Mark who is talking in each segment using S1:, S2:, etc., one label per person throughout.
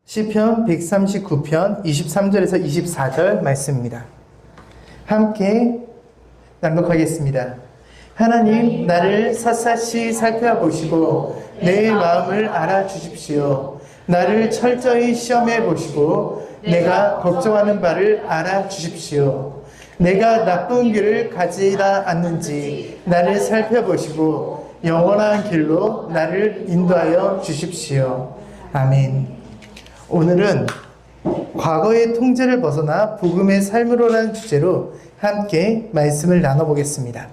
S1: 시편 139편 23절에서 24절 말씀입니다. 함께 낭독하겠습니다. 하나님, 나를 샅샅이 살펴보시고 내 마음을 알아주십시오. 나를 철저히 시험해 보시고 내가 걱정하는 바를 알아주십시오. 내가 나쁜 길을 가지라 않는지 나를 살펴보시고 영원한 길로 나를 인도하여 주십시오. 아멘. 오늘은 과거의 통제를 벗어나 복음의 삶으로라는 주제로 함께 말씀을 나눠보겠습니다.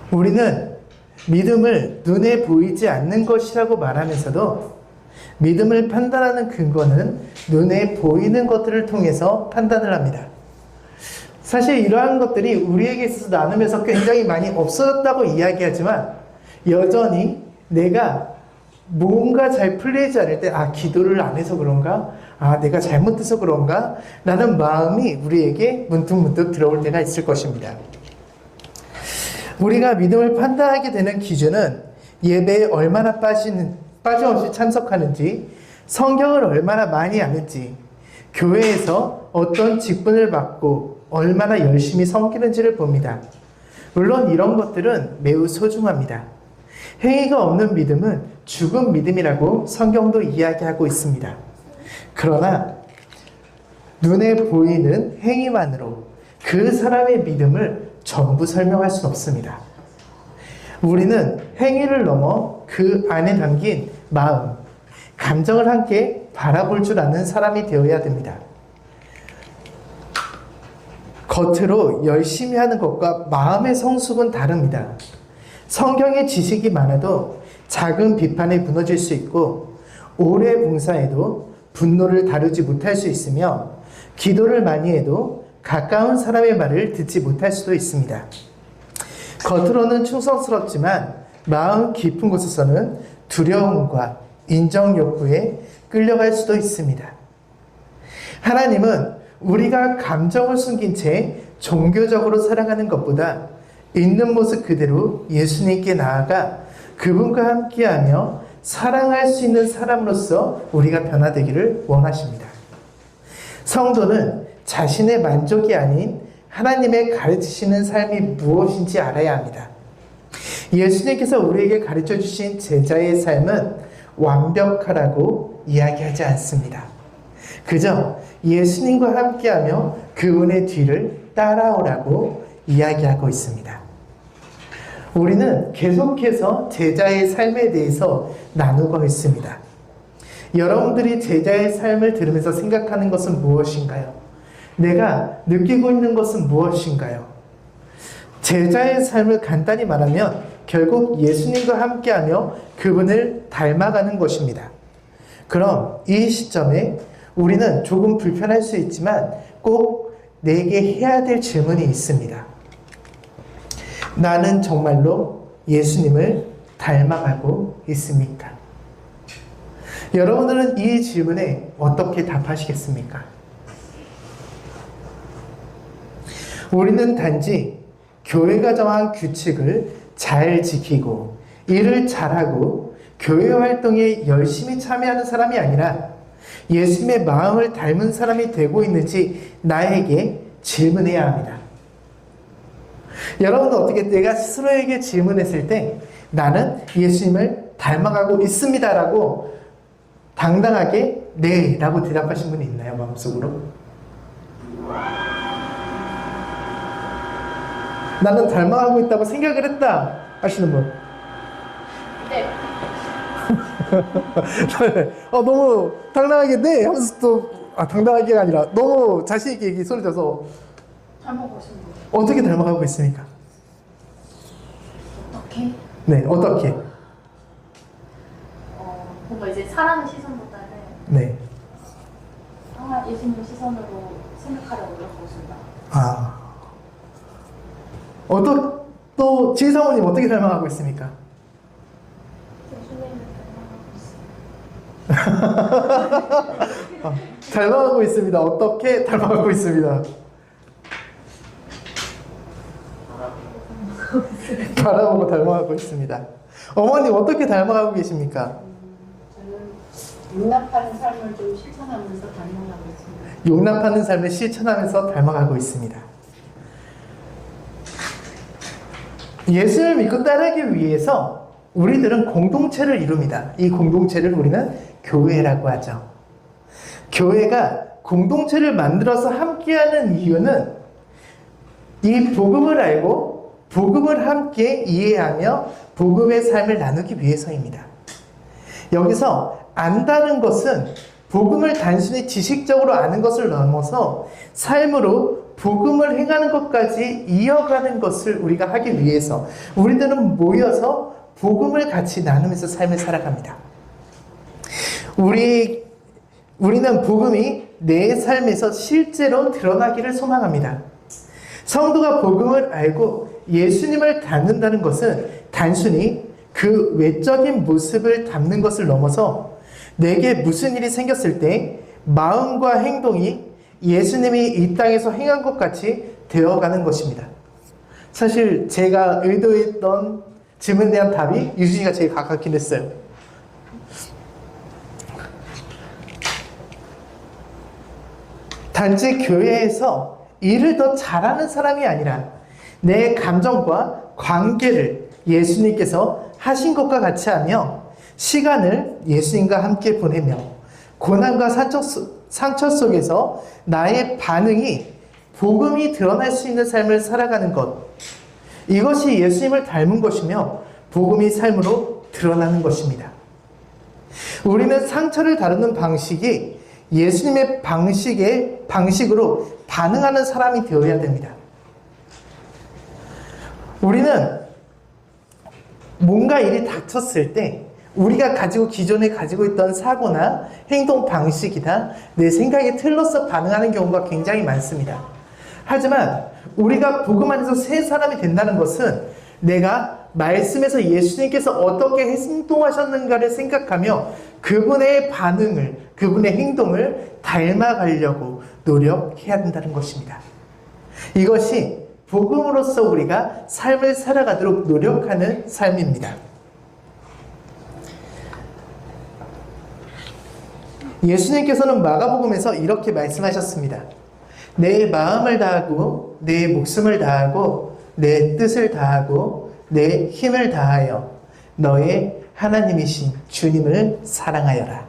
S1: 우리는 믿음을 눈에 보이지 않는 것이라고 말하면서도 믿음을 판단하는 근거는 눈에 보이는 것들을 통해서 판단을 합니다. 사실 이러한 것들이 우리에게 있어서 나누면서 굉장히 많이 없어졌다고 이야기하지만 여전히 내가 뭔가 잘 풀리지 않을 때 기도를 안 해서 그런가? 내가 잘못해서 그런가? 라는 마음이 우리에게 문득문득 들어올 때가 있을 것입니다. 우리가 믿음을 판단하게 되는 기준은 예배에 얼마나 빠짐없이 참석하는지, 성경을 얼마나 많이 아는지, 교회에서 어떤 직분을 받고 얼마나 열심히 섬기는지를 봅니다. 물론 이런 것들은 매우 소중합니다. 행위가 없는 믿음은 죽은 믿음이라고 성경도 이야기하고 있습니다. 그러나 눈에 보이는 행위만으로 그 사람의 믿음을 전부 설명할 수는 없습니다. 우리는 행위를 넘어 그 안에 담긴 마음, 감정을 함께 바라볼 줄 아는 사람이 되어야 됩니다. 겉으로 열심히 하는 것과 마음의 성숙은 다릅니다. 성경의 지식이 많아도 작은 비판에 무너질 수 있고 오래 봉사해도 분노를 다루지 못할 수 있으며 기도를 많이 해도 가까운 사람의 말을 듣지 못할 수도 있습니다. 겉으로는 충성스럽지만 마음 깊은 곳에서는 두려움과 인정 욕구에 끌려갈 수도 있습니다. 하나님은 우리가 감정을 숨긴 채 종교적으로 살아가는 것보다 있는 모습 그대로 예수님께 나아가 그분과 함께하며 사랑할 수 있는 사람으로서 우리가 변화되기를 원하십니다. 성도는 자신의 만족이 아닌 하나님의 가르치시는 삶이 무엇인지 알아야 합니다. 예수님께서 우리에게 가르쳐 주신 제자의 삶은 완벽하라고 이야기하지 않습니다. 그저 예수님과 함께하며 그분의 뒤를 따라오라고 이야기하고 있습니다. 우리는 계속해서 제자의 삶에 대해서 나누고 있습니다. 여러분들이 제자의 삶을 들으면서 생각하는 것은 무엇인가요? 내가 느끼고 있는 것은 무엇인가요? 제자의 삶을 간단히 말하면 결국 예수님과 함께하며 그분을 닮아가는 것입니다. 그럼 이 시점에 우리는 조금 불편할 수 있지만 꼭 내게 해야 될 질문이 있습니다. 나는 정말로 예수님을 닮아가고 있습니까? 여러분들은 이 질문에 어떻게 답하시겠습니까? 우리는 단지 교회가 정한 규칙을 잘 지키고 일을 잘하고 교회 활동에 열심히 참여하는 사람이 아니라 예수님의 마음을 닮은 사람이 되고 있는지 나에게 질문해야 합니다. 여러분은 어떻게 내가 스스로에게 질문했을 때 나는 예수님을 닮아가고 있습니다 라고 당당하게 네 라고 대답하신 분이 있나요? 마음속으로? 나는 닮아가고 있다고 생각을 했다 하시는 분?
S2: 네.
S1: 너무 당당하게 네 하면서 또 당당하게가 아니라 너무 자신있게 얘기 소리 져서
S2: 닮아가고 있습니다.
S1: 어떻게 닮아가고 있습니까?
S2: 어떻게?
S1: 네, 어떻게?
S2: 뭔가 이제 사람의 시선보다는
S1: 네.
S2: 항상 예수님 시선으로 생각하려고 노력하고 있습니다.
S1: 또 지혜사모님 어떻게 닮아가고 있습니까?
S2: 예수님을 닮아가고 있습니다.
S1: 닮아가고 있습니다. 어떻게 닮아가고 있습니다? 바라보고 닮아가고 있습니다. 어머님 어떻게 닮아가고 계십니까?
S3: 저는 용납하는 삶을 좀 실천하면서 닮아가고 있습니다.
S1: 용납하는 삶을 실천하면서 닮아가고 있습니다. 예수를 믿고 따르기 위해서 우리들은 공동체를 이룹니다. 이 공동체를 우리는 교회라고 하죠. 교회가 공동체를 만들어서 함께하는 이유는 이 복음을 알고 복음을 함께 이해하며 복음의 삶을 나누기 위해서입니다. 여기서 안다는 것은 복음을 단순히 지식적으로 아는 것을 넘어서 삶으로 복음을 행하는 것까지 이어가는 것을 우리가 하기 위해서 우리들은 모여서 복음을 같이 나누면서 삶을 살아갑니다. 우리는 복음이 내 삶에서 실제로 드러나기를 소망합니다. 성도가 복음을 알고 예수님을 닮는다는 것은 단순히 그 외적인 모습을 담는 것을 넘어서 내게 무슨 일이 생겼을 때 마음과 행동이 예수님이 이 땅에서 행한 것 같이 되어가는 것입니다. 사실 제가 의도했던 질문에 대한 답이 유진이가 제일 가깝긴 했어요. 단지 교회에서 일을 더 잘하는 사람이 아니라 내 감정과 관계를 예수님께서 하신 것과 같이 하며 시간을 예수님과 함께 보내며 고난과 상처 속에서 나의 반응이 복음이 드러날 수 있는 삶을 살아가는 것, 이것이 예수님을 닮은 것이며 복음이 삶으로 드러나는 것입니다. 우리는 상처를 다루는 방식이 예수님의 방식으로 반응하는 사람이 되어야 됩니다. 우리는 뭔가 일이 닥쳤을 때 우리가 기존에 가지고 있던 사고나 행동 방식이나 내 생각이 틀려서 반응하는 경우가 굉장히 많습니다. 하지만 우리가 복음 안에서 새 사람이 된다는 것은 내가 말씀에서 예수님께서 어떻게 행동하셨는가를 생각하며 그분의 반응을, 그분의 행동을 닮아가려고 노력해야 된다는 것입니다. 이것이 복음으로서 우리가 삶을 살아가도록 노력하는 삶입니다. 예수님께서는 마가복음에서 이렇게 말씀하셨습니다. 내 마음을 다하고 내 목숨을 다하고 내 뜻을 다하고 내 힘을 다하여 너의 하나님이신 주님을 사랑하여라.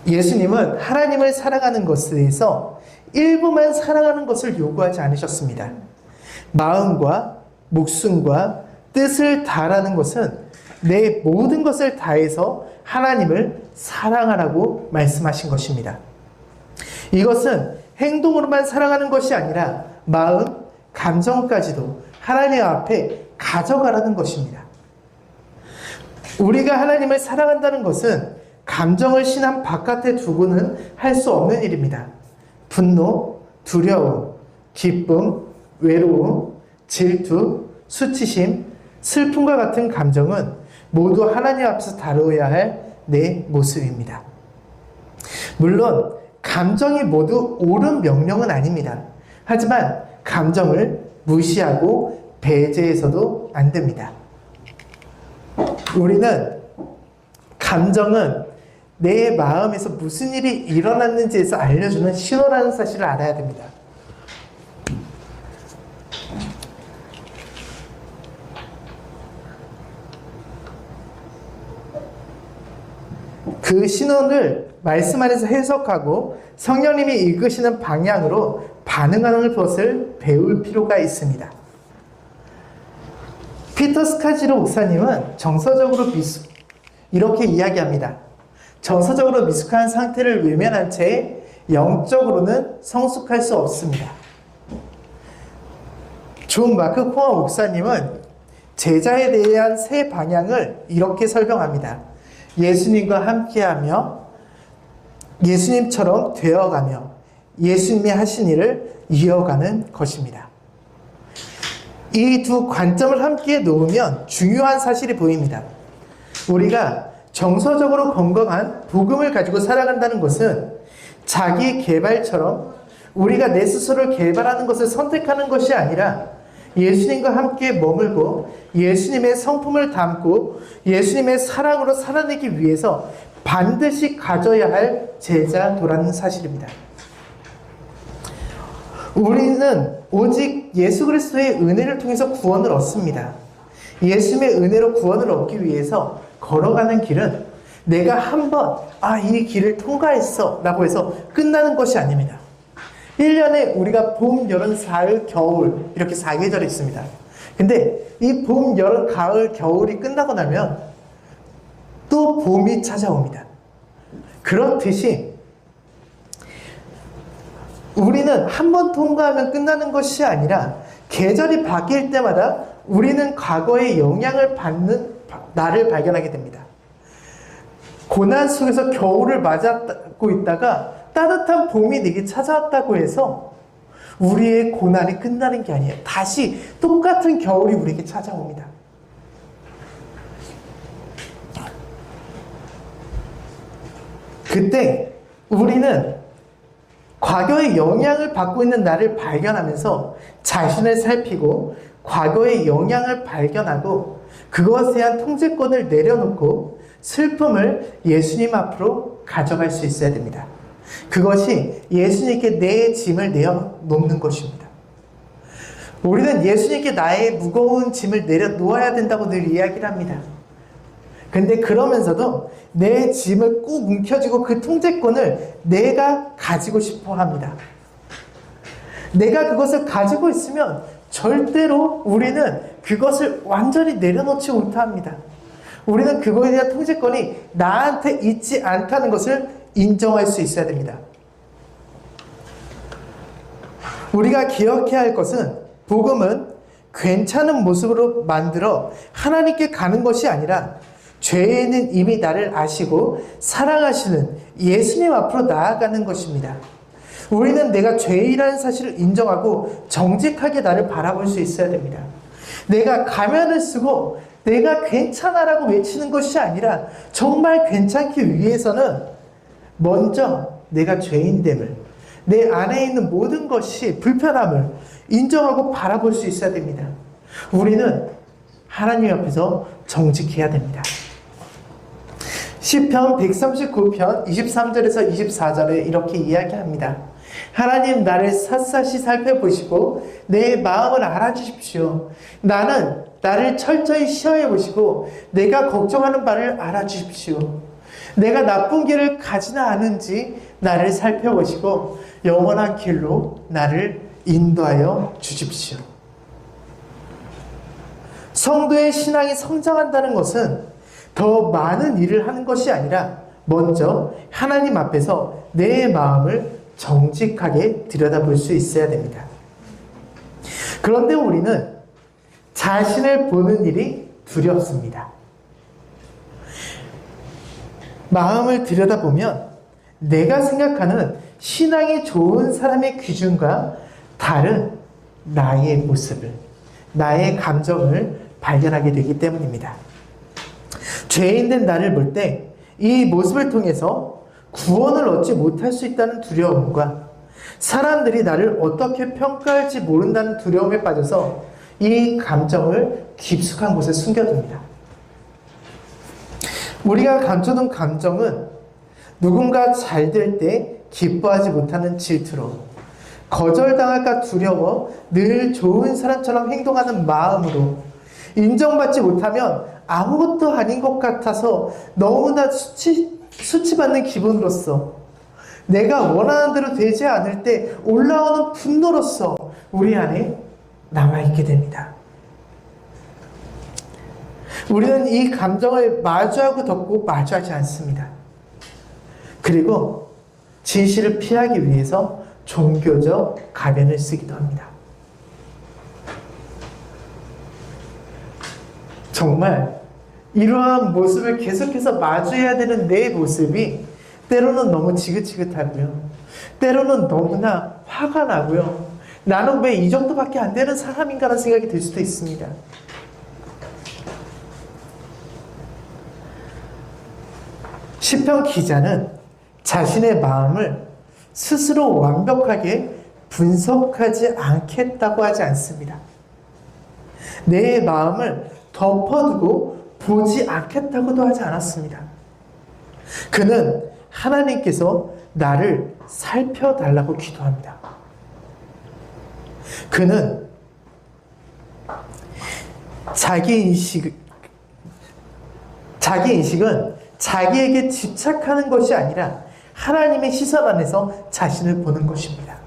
S1: 예수님은 하나님을 사랑하는 것에 대해서 일부만 사랑하는 것을 요구하지 않으셨습니다. 마음과 목숨과 뜻을 다하라는 것은 내 모든 것을 다해서 하나님을 사랑하라고 말씀하신 것입니다. 이것은 행동으로만 사랑하는 것이 아니라 마음, 감정까지도 하나님 앞에 가져가라는 것입니다. 우리가 하나님을 사랑한다는 것은 감정을 신앙 바깥에 두고는 할 수 없는 일입니다. 분노, 두려움, 기쁨, 외로움, 질투, 수치심, 슬픔과 같은 감정은 모두 하나님 앞에서 다루어야 할 내 모습입니다. 물론 감정이 모두 옳은 명령은 아닙니다. 하지만 감정을 무시하고 배제해서도 안 됩니다. 우리는 감정은 내 마음에서 무슨 일이 일어났는지에서 알려주는 신호라는 사실을 알아야 됩니다. 그 신호를 말씀 안에서 해석하고 성령님이 이끄시는 방향으로 반응하는 것을 배울 필요가 있습니다. 피터 스카지로 목사님은 정서적으로 이렇게 이야기합니다. 정서적으로 미숙한 상태를 외면한 채 영적으로는 성숙할 수 없습니다. 존 마크 코어 목사님은 제자에 대한 새 방향을 이렇게 설명합니다. 예수님과 함께하며 예수님처럼 되어가며 예수님이 하신 일을 이어가는 것입니다. 이 두 관점을 함께 놓으면 중요한 사실이 보입니다. 우리가 정서적으로 건강한 복음을 가지고 살아간다는 것은 자기 개발처럼 우리가 내 스스로를 개발하는 것을 선택하는 것이 아니라 예수님과 함께 머물고 예수님의 성품을 담고 예수님의 사랑으로 살아내기 위해서 반드시 가져야 할 제자도라는 사실입니다. 우리는 오직 예수 그리스도의 은혜를 통해서 구원을 얻습니다. 예수님의 은혜로 구원을 얻기 위해서 걸어가는 길은 내가 한번 이 길을 통과했어 라고 해서 끝나는 것이 아닙니다. 1년에 우리가 봄, 여름, 가을, 겨울 이렇게 4계절이 있습니다. 근데 이 봄, 여름, 가을, 겨울이 끝나고 나면 또 봄이 찾아옵니다. 그렇듯이 우리는 한 번 통과하면 끝나는 것이 아니라 계절이 바뀔 때마다 우리는 과거의 영향을 받는 나를 발견하게 됩니다. 고난 속에서 겨울을 맞았고 있다가 따뜻한 봄이 내게 찾아왔다고 해서 우리의 고난이 끝나는 게 아니에요. 다시 똑같은 겨울이 우리에게 찾아옵니다. 그때 우리는 과거의 영향을 받고 있는 나를 발견하면서 자신을 살피고 과거의 영향을 발견하고 그것에 대한 통제권을 내려놓고 슬픔을 예수님 앞으로 가져갈 수 있어야 됩니다. 그것이 예수님께 내 짐을 내어놓는 것입니다. 우리는 예수님께 나의 무거운 짐을 내려놓아야 된다고 늘 이야기를 합니다. 근데 그러면서도 내 짐을 꾹 움켜쥐고 그 통제권을 내가 가지고 싶어 합니다. 내가 그것을 가지고 있으면 절대로 우리는 그것을 완전히 내려놓지 못합니다. 우리는 그거에 대한 통제권이 나한테 있지 않다는 것을 인정할 수 있어야 됩니다. 우리가 기억해야 할 것은 복음은 괜찮은 모습으로 만들어 하나님께 가는 것이 아니라 죄에는 이미 나를 아시고 사랑하시는 예수님 앞으로 나아가는 것입니다. 우리는 내가 죄인이라는 사실을 인정하고 정직하게 나를 바라볼 수 있어야 됩니다. 내가 가면을 쓰고 내가 괜찮아라고 외치는 것이 아니라 정말 괜찮기 위해서는 먼저 내가 죄인됨을, 내 안에 있는 모든 것이 불편함을 인정하고 바라볼 수 있어야 됩니다. 우리는 하나님 앞에서 정직해야 됩니다. 시편 139편 23절에서 24절에 이렇게 이야기합니다. 하나님 나를 샅샅이 살펴보시고 내 마음을 알아주십시오. 나를 철저히 시험해 보시고 내가 걱정하는 바를 알아주십시오. 내가 나쁜 길을 가지나 않은지 나를 살펴보시고 영원한 길로 나를 인도하여 주십시오. 성도의 신앙이 성장한다는 것은 더 많은 일을 하는 것이 아니라 먼저 하나님 앞에서 내 마음을 정직하게 들여다볼 수 있어야 됩니다. 그런데 우리는 자신을 보는 일이 두렵습니다. 마음을 들여다보면 내가 생각하는 신앙이 좋은 사람의 기준과 다른 나의 모습을, 나의 감정을 발견하게 되기 때문입니다. 죄인된 나를 볼 때 이 모습을 통해서 구원을 얻지 못할 수 있다는 두려움과 사람들이 나를 어떻게 평가할지 모른다는 두려움에 빠져서 이 감정을 깊숙한 곳에 숨겨둡니다. 우리가 감춰둔 감정은 누군가 잘 될 때 기뻐하지 못하는 질투로, 거절당할까 두려워 늘 좋은 사람처럼 행동하는 마음으로, 인정받지 못하면 아무것도 아닌 것 같아서 너무나 수치받는 기분으로서, 내가 원하는 대로 되지 않을 때 올라오는 분노로서 우리 안에 남아있게 됩니다. 우리는 이 감정을 마주하고 덮고 마주하지 않습니다. 그리고 진실을 피하기 위해서 종교적 가면을 쓰기도 합니다. 정말 이러한 모습을 계속해서 마주해야 되는 내 모습이 때로는 너무 지긋지긋하고요. 때로는 너무나 화가 나고요. 나는 왜 이 정도밖에 안 되는 사람인가라는 생각이 들 수도 있습니다. 시편 기자는 자신의 마음을 스스로 완벽하게 분석하지 않겠다고 하지 않습니다. 내 마음을 덮어두고 보지 않겠다고도 하지 않았습니다. 그는 하나님께서 나를 살펴달라고 기도합니다. 그는 자기 인식은 자기에게 집착하는 것이 아니라 하나님의 시선 안에서 자신을 보는 것입니다.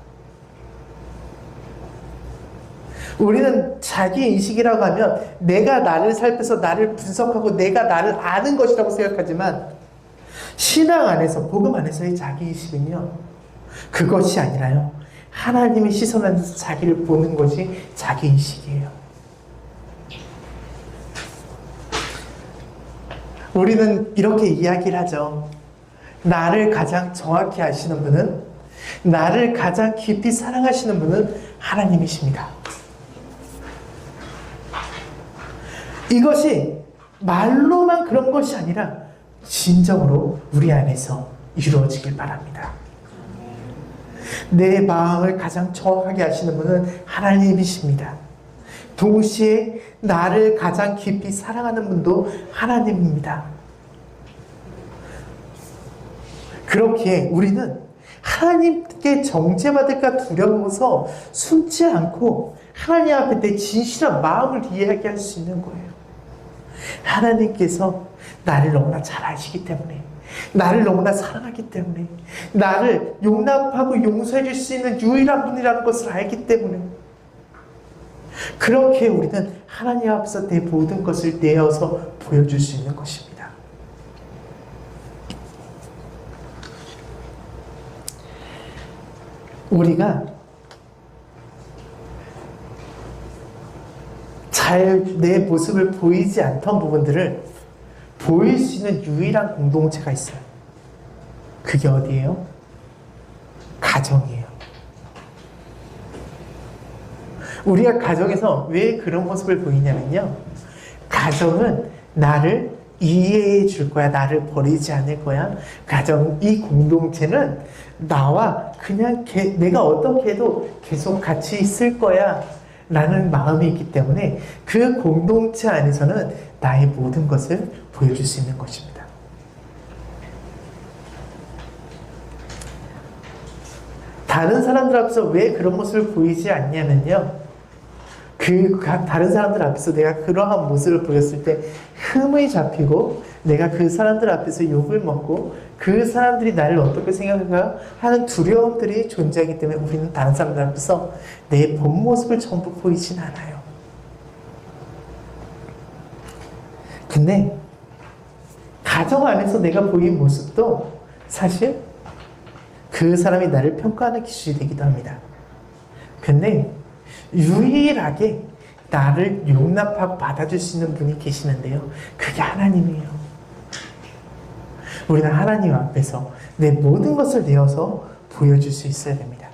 S1: 우리는 자기 인식이라고 하면 내가 나를 살펴서 나를 분석하고 내가 나를 아는 것이라고 생각하지만 신앙 안에서, 복음 안에서의 자기 인식은요, 그것이 아니라요, 하나님의 시선 안에서 자기를 보는 것이 자기 인식이에요. 우리는 이렇게 이야기를 하죠. 나를 가장 정확히 아시는 분은, 나를 가장 깊이 사랑하시는 분은 하나님이십니다. 이것이 말로만 그런 것이 아니라 진정으로 우리 안에서 이루어지길 바랍니다. 내 마음을 가장 정확하게 아시는 분은 하나님이십니다. 동시에 나를 가장 깊이 사랑하는 분도 하나님입니다. 그렇기에 우리는 하나님께 정죄받을까 두려워서 숨지 않고 하나님 앞에 내 진실한 마음을 이야기할 수 있는 거예요. 하나님께서 나를 너무나 잘 아시기 때문에, 나를 너무나 사랑하기 때문에, 나를 용납하고 용서해 줄 수 있는 유일한 분이라는 것을 알기 때문에, 그렇게 우리는 하나님 앞에서 내 모든 것을 내어서 보여줄 수 있는 것입니다. 우리가 잘 내 모습을 보이지 않던 부분들을 보일 수 있는 유일한 공동체가 있어요. 그게 어디예요? 가정이에요. 우리가 가정에서 왜 그런 모습을 보이냐면요, 가정은 나를 이해해 줄 거야, 나를 버리지 않을 거야. 가정, 이 공동체는 나와 그냥 내가 어떻게 해도 계속 같이 있을 거야 라는 마음이 있기 때문에 그 공동체 안에서는 나의 모든 것을 보여줄 수 있는 것입니다. 다른 사람들 앞에서 왜 그런 모습을 보이지 않냐면요, 다른 사람들 앞에서 내가 그러한 모습을 보였을 때 흠이 잡히고 내가 그 사람들 앞에서 욕을 먹고 그 사람들이 나를 어떻게 생각할까 하는 두려움들이 존재하기 때문에 우리는 다른 사람들 앞에서 내 본 모습을 전부 보이진 않아요. 근데 가정 안에서 내가 보인 모습도 사실 그 사람이 나를 평가하는 기준이 되기도 합니다. 근데 유일하게 나를 용납하고 받아줄 수 있는 분이 계시는데요, 그게 하나님이에요. 우리는 하나님 앞에서 내 모든 것을 내어서 보여줄 수 있어야 됩니다.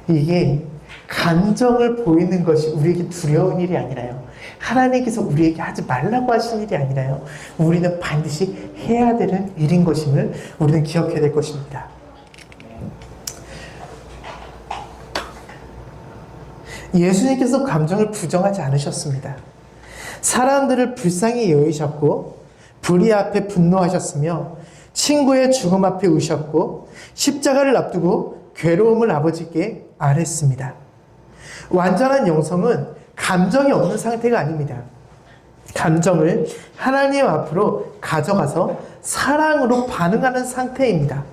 S1: 이게 감정을 보이는 것이 우리에게 두려운 일이 아니라요, 하나님께서 우리에게 하지 말라고 하신 일이 아니라요, 우리는 반드시 해야 되는 일인 것임을 우리는 기억해야 될 것입니다. 예수님께서 감정을 부정하지 않으셨습니다. 사람들을 불쌍히 여기셨고 불의 앞에 분노하셨으며 친구의 죽음 앞에 우셨고 십자가를 앞두고 괴로움을 아버지께 아뢰었습니다. 완전한 영성은 감정이 없는 상태가 아닙니다. 감정을 하나님 앞으로 가져가서 사랑으로 반응하는 상태입니다.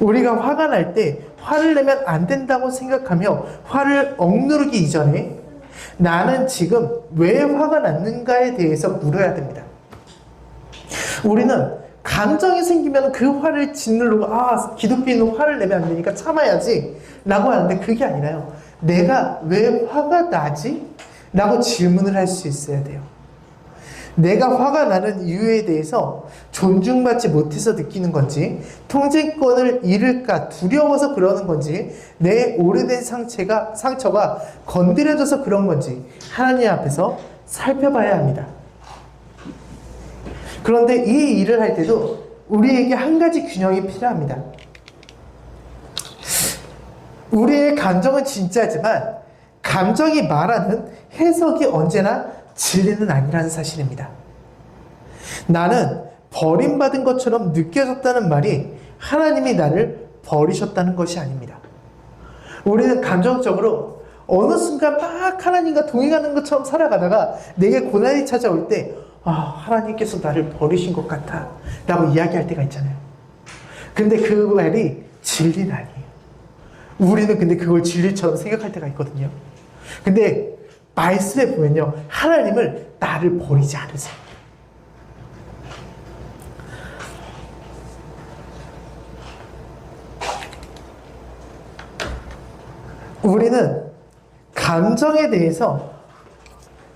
S1: 우리가 화가 날 때 화를 내면 안 된다고 생각하며 화를 억누르기 이전에 나는 지금 왜 화가 났는가에 대해서 물어야 됩니다. 우리는 감정이 생기면 그 화를 짓누르고 기독교인은 화를 내면 안 되니까 참아야지 라고 하는데 그게 아니라요, 내가 왜 화가 나지? 라고 질문을 할 수 있어야 돼요. 내가 화가 나는 이유에 대해서 존중받지 못해서 느끼는 건지, 통제권을 잃을까 두려워서 그러는 건지, 내 오래된 상처가 건드려져서 그런 건지 하나님 앞에서 살펴봐야 합니다. 그런데 이 일을 할 때도 우리에게 한 가지 균형이 필요합니다. 우리의 감정은 진짜지만 감정이 말하는 해석이 언제나 진리는 아니라는 사실입니다. 나는 버림받은 것처럼 느껴졌다는 말이 하나님이 나를 버리셨다는 것이 아닙니다. 우리는 감정적으로 어느 순간 막 하나님과 동행하는 것처럼 살아가다가 내게 고난이 찾아올 때 하나님께서 나를 버리신 것 같아 라고 이야기할 때가 있잖아요. 근데 그 말이 진리는 아니에요. 우리는 근데 그걸 진리처럼 생각할 때가 있거든요. 근데 말씀에 보면요, 하나님을 나를 버리지 않으세요. 우리는 감정에 대해서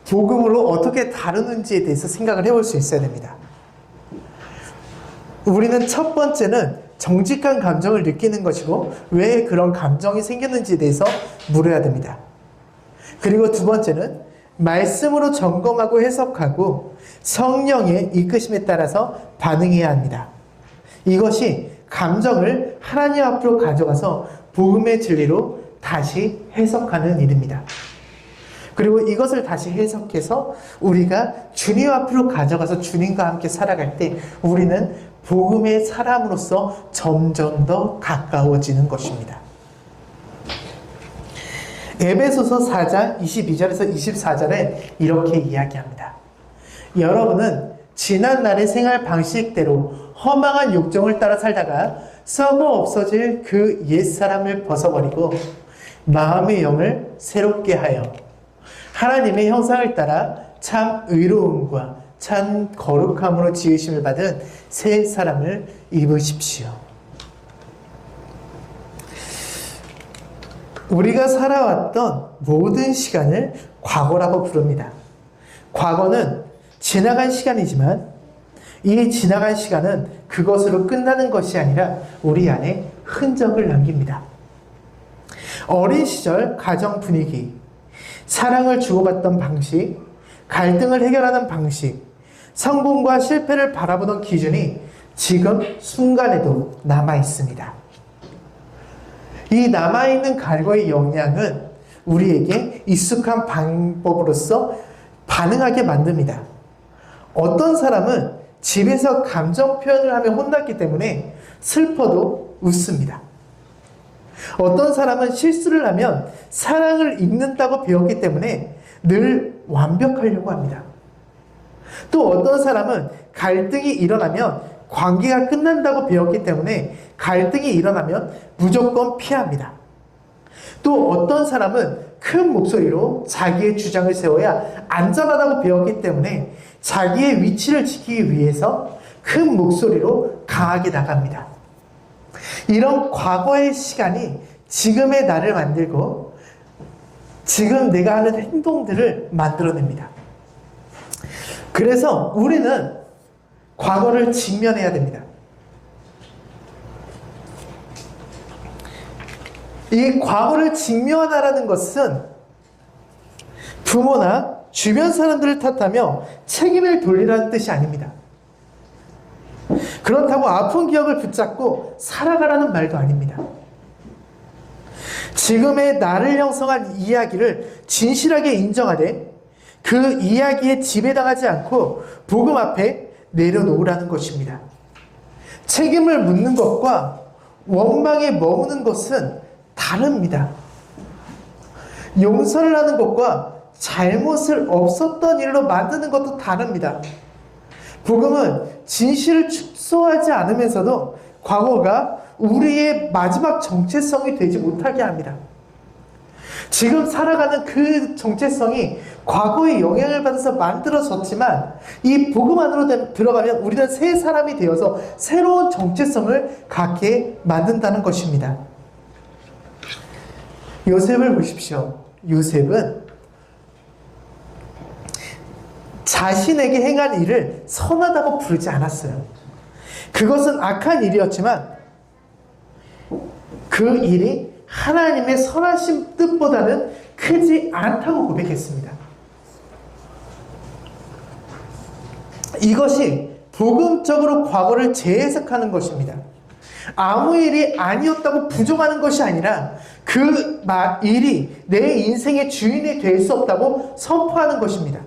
S1: 복음으로 어떻게 다루는지에 대해서 생각을 해볼 수 있어야 됩니다. 우리는 첫 번째는 정직한 감정을 느끼는 것이고 왜 그런 감정이 생겼는지에 대해서 물어야 됩니다. 그리고 두 번째는 말씀으로 점검하고 해석하고 성령의 이끄심에 따라서 반응해야 합니다. 이것이 감정을 하나님 앞으로 가져가서 복음의 진리로 다시 해석하는 일입니다. 그리고 이것을 다시 해석해서 우리가 주님 앞으로 가져가서 주님과 함께 살아갈 때 우리는 복음의 사람으로서 점점 더 가까워지는 것입니다. 에베소서 4장 22절에서 24절에 이렇게 이야기합니다. 여러분은 지난날의 생활 방식대로 허망한 욕정을 따라 살다가 썩어 없어질 그 옛사람을 벗어버리고 마음의 영을 새롭게 하여 하나님의 형상을 따라 참 의로움과 참 거룩함으로 지으심을 받은 새 사람을 입으십시오. 우리가 살아왔던 모든 시간을 과거라고 부릅니다. 과거는 지나간 시간이지만 이 지나간 시간은 그것으로 끝나는 것이 아니라 우리 안에 흔적을 남깁니다. 어린 시절 가정 분위기, 사랑을 주고받던 방식, 갈등을 해결하는 방식, 성공과 실패를 바라보던 기준이 지금 순간에도 남아 있습니다. 이 남아있는 갈고의 영향은 우리에게 익숙한 방법으로서 반응하게 만듭니다. 어떤 사람은 집에서 감정 표현을 하며 혼났기 때문에 슬퍼도 웃습니다. 어떤 사람은 실수를 하면 사랑을 잊는다고 배웠기 때문에 늘 완벽하려고 합니다. 또 어떤 사람은 갈등이 일어나면 관계가 끝난다고 배웠기 때문에 갈등이 일어나면 무조건 피합니다. 또 어떤 사람은 큰 목소리로 자기의 주장을 세워야 안전하다고 배웠기 때문에 자기의 위치를 지키기 위해서 큰 목소리로 강하게 나갑니다. 이런 과거의 시간이 지금의 나를 만들고 지금 내가 하는 행동들을 만들어냅니다. 그래서 우리는 과거를 직면해야 됩니다. 이 과거를 직면하라는 것은 부모나 주변 사람들을 탓하며 책임을 돌리라는 뜻이 아닙니다. 그렇다고 아픈 기억을 붙잡고 살아가라는 말도 아닙니다. 지금의 나를 형성한 이야기를 진실하게 인정하되 그 이야기에 지배당하지 않고 복음 앞에 내려놓으라는 것입니다. 책임을 묻는 것과 원망에 머무는 것은 다릅니다. 용서를 하는 것과 잘못을 없었던 일로 만드는 것도 다릅니다. 복음은 진실을 축소하지 않으면서도 과거가 우리의 마지막 정체성이 되지 못하게 합니다. 지금 살아가는 그 정체성이 과거의 영향을 받아서 만들어졌지만 이 복음 안으로 들어가면 우리는 새 사람이 되어서 새로운 정체성을 갖게 만든다는 것입니다. 요셉을 보십시오. 요셉은 자신에게 행한 일을 선하다고 부르지 않았어요. 그것은 악한 일이었지만 그 일이 하나님의 선하신 뜻보다는 크지 않다고 고백했습니다. 이것이 복음적으로 과거를 재해석하는 것입니다. 아무 일이 아니었다고 부정하는 것이 아니라 그 일이 내 인생의 주인이 될 수 없다고 선포하는 것입니다.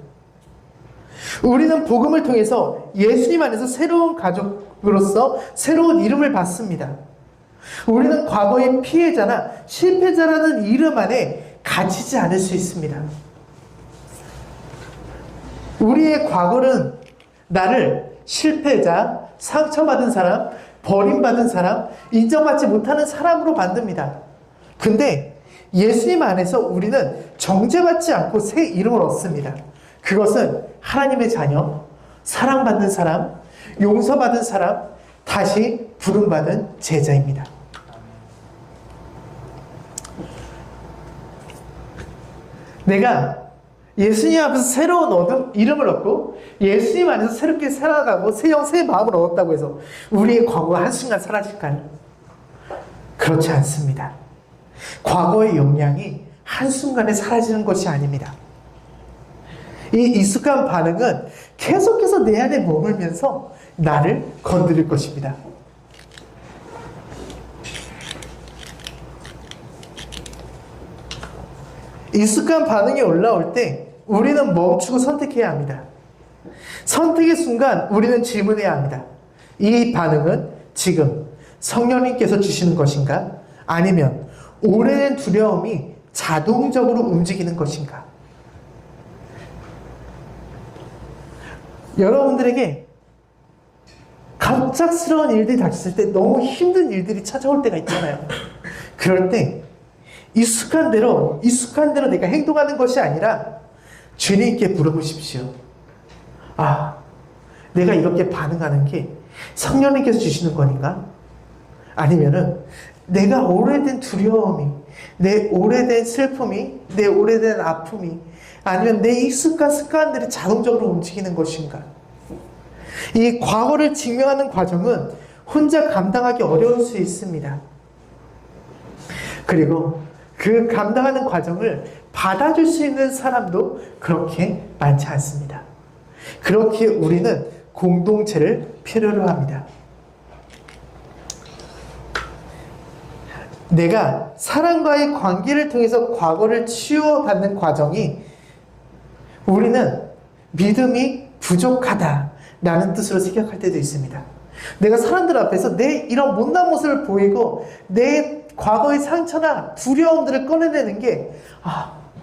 S1: 우리는 복음을 통해서 예수님 안에서 새로운 가족으로서 새로운 이름을 받습니다. 우리는 과거의 피해자나 실패자라는 이름 안에 갇히지 않을 수 있습니다. 우리의 과거는 나를 실패자, 상처받은 사람, 버림받은 사람, 인정받지 못하는 사람으로 만듭니다. 근데 예수님 안에서 우리는 정죄받지 않고 새 이름을 얻습니다. 그것은 하나님의 자녀, 사랑받는 사람, 용서받은 사람, 다시 부름받은 제자입니다. 내가 예수님 앞에서 새로운 이름을 얻고 예수님 안에서 새롭게 살아가고 새 영, 새 마음을 얻었다고 해서 우리의 과거가 한순간 사라질까요? 그렇지 않습니다. 과거의 영향이 한순간에 사라지는 것이 아닙니다. 이 익숙한 반응은 계속해서 내 안에 머물면서 나를 건드릴 것입니다. 익숙한 반응이 올라올 때 우리는 멈추고 선택해야 합니다. 선택의 순간 우리는 질문해야 합니다. 이 반응은 지금 성령님께서 주시는 것인가? 아니면 오래된 두려움이 자동적으로 움직이는 것인가? 여러분들에게 갑작스러운 일들이 닥쳤을 때 너무 힘든 일들이 찾아올 때가 있잖아요. 그럴 때 익숙한 대로 내가 행동하는 것이 아니라 주님께 물어보십시오. 아, 내가 이렇게 반응하는 게 성령님께서 주시는 것인가? 아니면은 내가 오래된 두려움이, 내 오래된 슬픔이, 내 오래된 아픔이, 아니면 내 익숙한 습관들이 자동적으로 움직이는 것인가? 이 과거를 증명하는 과정은 혼자 감당하기 어려울 수 있습니다. 그리고 그 감당하는 과정을 받아줄 수 있는 사람도 그렇게 많지 않습니다. 그렇게 우리는 공동체를 필요로 합니다. 내가 사람과의 관계를 통해서 과거를 치유받는 과정이 우리는 믿음이 부족하다라는 뜻으로 생각할 때도 있습니다. 내가 사람들 앞에서 내 이런 못난 모습을 보이고 내 과거의 상처나 두려움들을 꺼내내는 게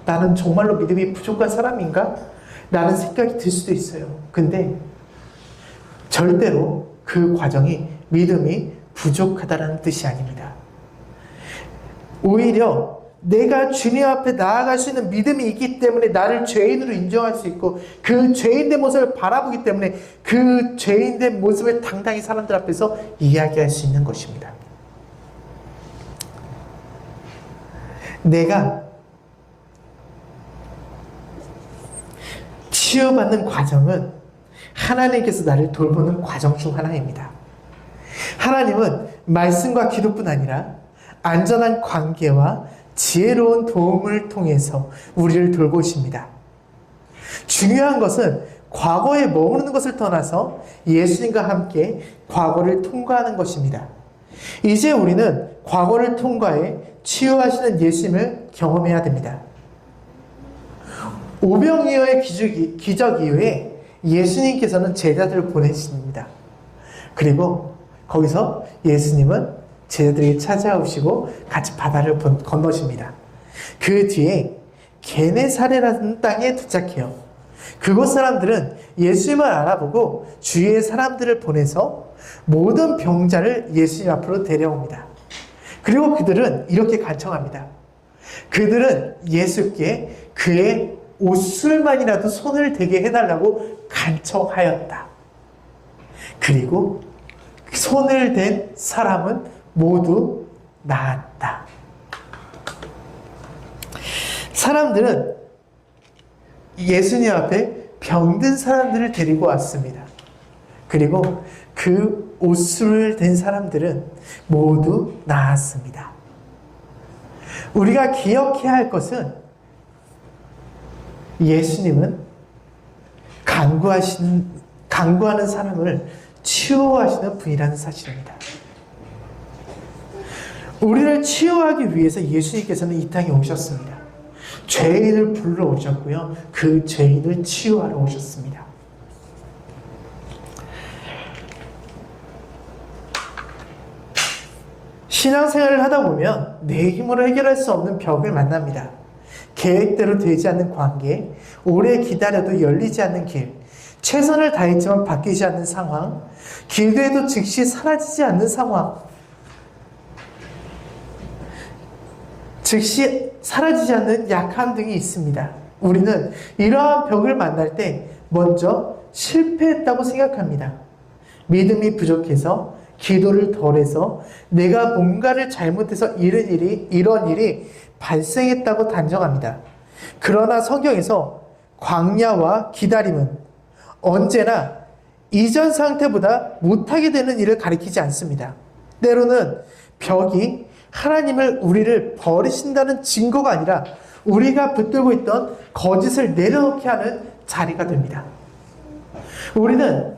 S1: 나는 정말로 믿음이 부족한 사람인가? 라는 생각이 들 수도 있어요. 근데 절대로 그 과정이 믿음이 부족하다는 뜻이 아닙니다. 오히려 내가 주님 앞에 나아갈 수 있는 믿음이 있기 때문에 나를 죄인으로 인정할 수 있고 그 죄인된 모습을 바라보기 때문에 그 죄인된 모습을 당당히 사람들 앞에서 이야기할 수 있는 것입니다. 내가 치유받는 과정은 하나님께서 나를 돌보는 과정 중 하나입니다. 하나님은 말씀과 기도뿐 아니라 안전한 관계와 지혜로운 도움을 통해서 우리를 돌보십니다. 중요한 것은 과거에 머무르는 것을 떠나서 예수님과 함께 과거를 통과하는 것입니다. 이제 우리는 과거를 통과해 치유하시는 예수님을 경험해야 됩니다. 오병이어의 기적 이후에 예수님께서는 제자들을 보내십니다. 그리고 거기서 예수님은 제자들에게 찾아오시고 같이 바다를 건너십니다. 그 뒤에 게네사렛이라는 땅에 도착해요. 그곳 사람들은 예수님을 알아보고 주위의 사람들을 보내서 모든 병자를 예수님 앞으로 데려옵니다. 그리고 그들은 이렇게 간청합니다. 그들은 예수께 그의 옷술만이라도 손을 대게 해달라고 간청하였다. 그리고 손을 댄 사람은 모두 나았다. 사람들은 예수님 앞에 병든 사람들을 데리고 왔습니다. 그리고 그 옷술을 댄 사람들은 모두 나았습니다. 우리가 기억해야 할 것은 예수님은 강구하는 사람을 치유하시는 분이라는 사실입니다. 우리를 치유하기 위해서 예수님께서는 이 땅에 오셨습니다. 죄인을 불러오셨고요. 그 죄인을 치유하러 오셨습니다. 신앙생활을 하다 보면 내 힘으로 해결할 수 없는 벽을 만납니다. 계획대로 되지 않는 관계, 오래 기다려도 열리지 않는 길, 최선을 다했지만 바뀌지 않는 상황, 기도해도 즉시 사라지지 않는 상황, 즉시 사라지지 않는 약함 등이 있습니다. 우리는 이러한 벽을 만날 때 먼저 실패했다고 생각합니다. 믿음이 부족해서, 기도를 덜해서, 내가 뭔가를 잘못해서 이런 일이 발생했다고 단정합니다. 그러나 성경에서 광야와 기다림은 언제나 이전 상태보다 못하게 되는 일을 가리키지 않습니다. 때로는 벽이 우리를 버리신다는 증거가 아니라 우리가 붙들고 있던 거짓을 내려놓게 하는 자리가 됩니다. 우리는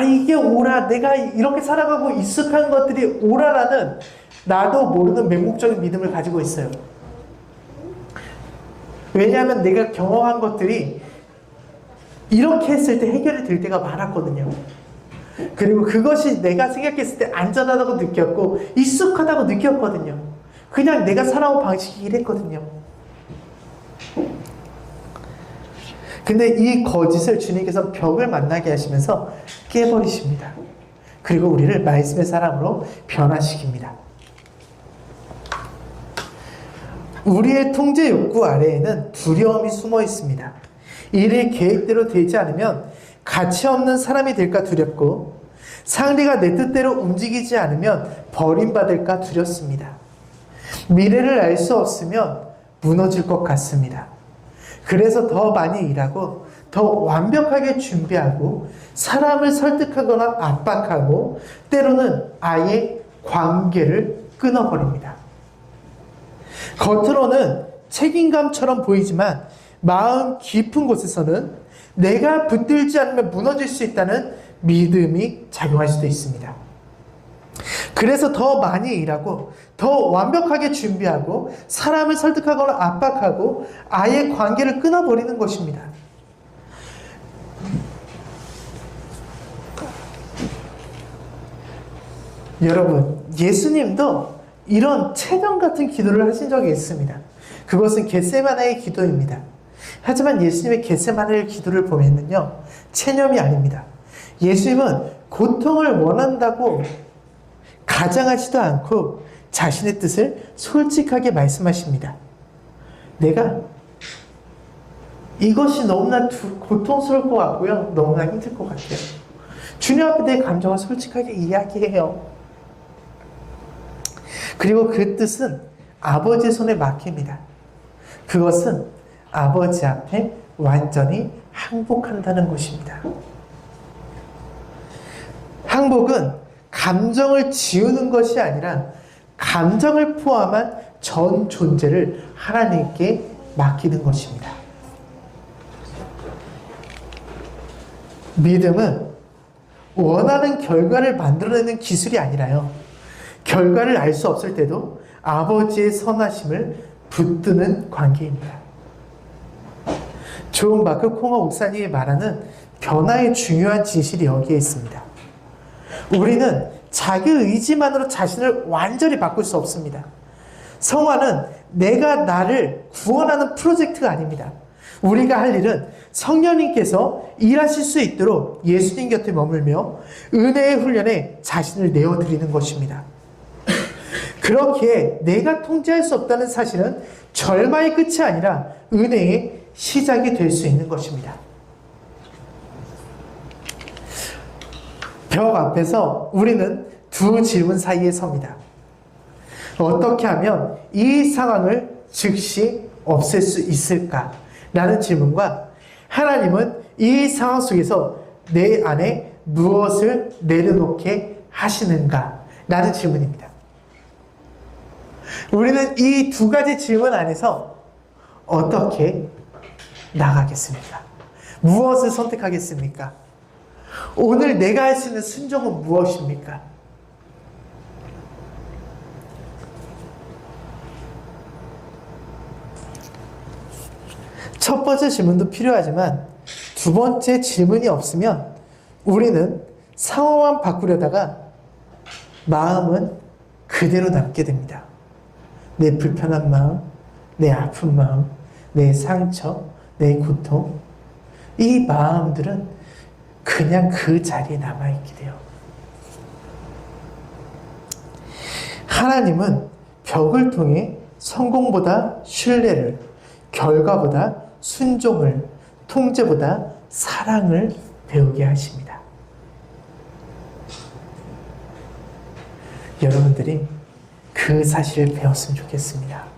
S1: 이게 옳아, 내가 이렇게 살아가고 익숙한 것들이 옳아라는 나도 모르는 맹목적인 믿음을 가지고 있어요. 왜냐하면 내가 경험한 것들이 이렇게 했을 때 해결이 될 때가 많았거든요. 그리고 그것이 내가 생각했을 때 안전하다고 느꼈고 익숙하다고 느꼈거든요. 그냥 내가 살아온 방식이 이랬거든요. 근데 이 거짓을 주님께서 벽을 만나게 하시면서 깨버리십니다. 그리고 우리를 말씀의 사람으로 변화시킵니다. 우리의 통제 욕구 아래에는 두려움이 숨어 있습니다. 일이 계획대로 되지 않으면 가치 없는 사람이 될까 두렵고, 상대가 내 뜻대로 움직이지 않으면 버림받을까 두렵습니다. 미래를 알 수 없으면 무너질 것 같습니다. 그래서 더 많이 일하고 더 완벽하게 준비하고 사람을 설득하거나 압박하고 때로는 아예 관계를 끊어버립니다. 겉으로는 책임감처럼 보이지만 마음 깊은 곳에서는 내가 붙들지 않으면 무너질 수 있다는 믿음이 작용할 수도 있습니다. 그래서 더 많이 일하고 더 완벽하게 준비하고 사람을 설득하거나 압박하고 아예 관계를 끊어버리는 것입니다. 여러분, 예수님도 이런 체념 같은 기도를 하신 적이 있습니다. 그것은 겟세마네의 기도입니다. 하지만 예수님의 겟세마네의 기도를 보면요, 체념이 아닙니다. 예수님은 고통을 원한다고 가장하지도 않고 자신의 뜻을 솔직하게 말씀하십니다. 내가 이것이 너무나 고통스러울 것 같고요. 너무나 힘들 것 같아요. 주님 앞에 내 감정을 솔직하게 이야기해요. 그리고 그 뜻은 아버지의 손에 맡깁니다. 그것은 아버지 앞에 완전히 항복한다는 것입니다. 항복은 감정을 지우는 것이 아니라 감정을 포함한 전 존재를 하나님께 맡기는 것입니다. 믿음은 원하는 결과를 만들어내는 기술이 아니라요, 결과를 알 수 없을 때도 아버지의 선하심을 붙드는 관계입니다. 존 마크 콩어 목사님이 말하는 변화의 중요한 진실이 여기에 있습니다. 우리는 자기 의지만으로 자신을 완전히 바꿀 수 없습니다. 성화는 내가 나를 구원하는 프로젝트가 아닙니다. 우리가 할 일은 성령님께서 일하실 수 있도록 예수님 곁에 머물며 은혜의 훈련에 자신을 내어드리는 것입니다. 그렇기에 내가 통제할 수 없다는 사실은 절망의 끝이 아니라 은혜의 시작이 될 수 있는 것입니다. 벽 앞에서 우리는 두 질문 사이에 섭니다. 어떻게 하면 이 상황을 즉시 없앨 수 있을까? 라는 질문과, 하나님은 이 상황 속에서 내 안에 무엇을 내려놓게 하시는가? 라는 질문입니다. 우리는 이 두 가지 질문 안에서 어떻게 나가겠습니까? 무엇을 선택하겠습니까? 오늘 내가 할 수 있는 순종은 무엇입니까? 첫 번째 질문도 필요하지만 두 번째 질문이 없으면 우리는 상황만 바꾸려다가 마음은 그대로 남게 됩니다. 내 불편한 마음, 내 아픈 마음, 내 상처, 내 고통, 이 마음들은 그냥 그 자리에 남아있게 돼요. 하나님은 벽을 통해 성공보다 신뢰를, 결과보다 순종을, 통제보다 사랑을 배우게 하십니다. 여러분들이 그 사실을 배웠으면 좋겠습니다.